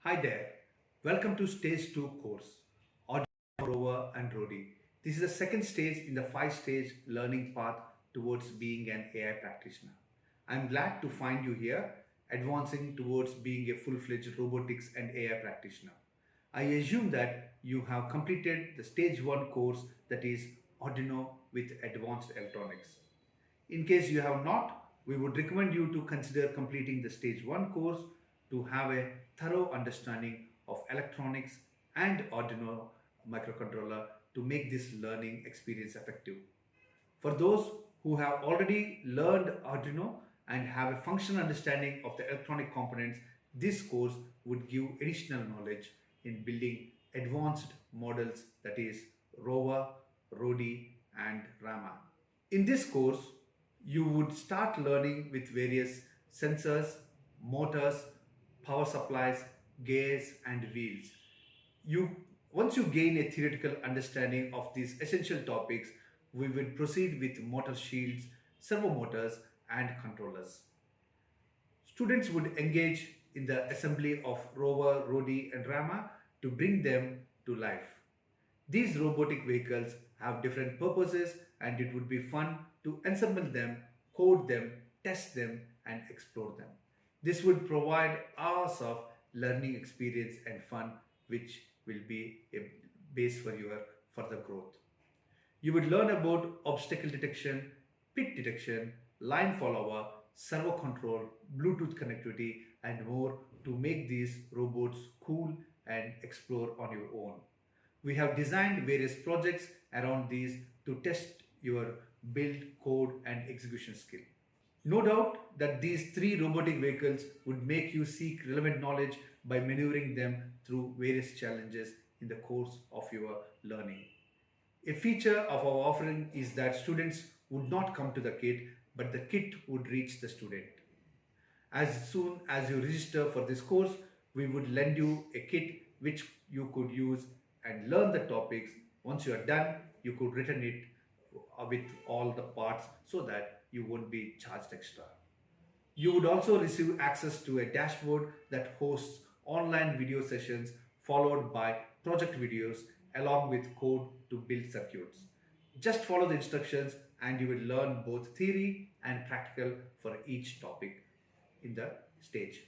Hi there, welcome to Stage 2 course, Arduino, Rover and Rodi. This is the second stage in the 5-stage learning path towards being an AI practitioner. I'm glad to find you here, advancing towards being a full-fledged robotics and AI practitioner. I assume that you have completed the Stage 1 course, that is Arduino with Advanced Electronics. In case you have not, we would recommend you to consider completing the Stage 1 course to have a thorough understanding of electronics and Arduino microcontroller to make this learning experience effective. For those who have already learned Arduino and have a functional understanding of the electronic components, this course would give additional knowledge in building advanced models, that is Rover, Rodi and Rama. In this course, you would start learning with various sensors, motors, power supplies, gears and wheels. Once you gain a theoretical understanding of these essential topics, we will proceed with motor shields, servo motors and controllers. Students would engage in the assembly of Rover, Rodi and Rama to bring them to life. These robotic vehicles have different purposes and it would be fun to assemble them, code them, test them and explore them. This would provide hours of learning experience and fun, which will be a base for your further growth. You would learn about obstacle detection, pit detection, line follower, servo control, Bluetooth connectivity and more to make these robots cool and explore on your own. We have designed various projects around these to test your build, code and execution skill. No doubt that these three robotic vehicles would make you seek relevant knowledge by maneuvering them through various challenges in the course of your learning. A feature of our offering is that students would not come to the kit, but the kit would reach the student. As soon as you register for this course, we would lend you a kit which you could use and learn the topics. Once you are done, you could return it with all the parts so that you won't be charged extra. You would also receive access to a dashboard that hosts online video sessions followed by project videos along with code to build circuits. Just follow the instructions and you will learn both theory and practical for each topic in the stage.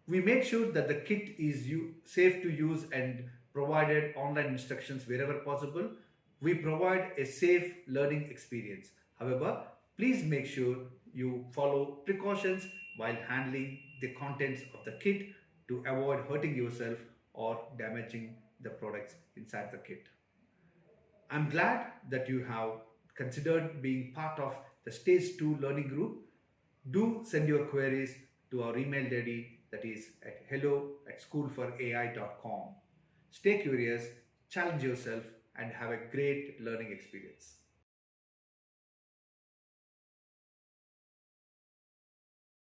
We make sure that the kit is safe to use and provided online instructions wherever possible. We provide a safe learning experience. However, please make sure you follow precautions while handling the contents of the kit to avoid hurting yourself or damaging the products inside the kit. I'm glad that you have considered being part of the Stage 2 learning group. Do send your queries to our email ID, that is at hello@schoolforai.com. Stay curious, challenge yourself and have a great learning experience.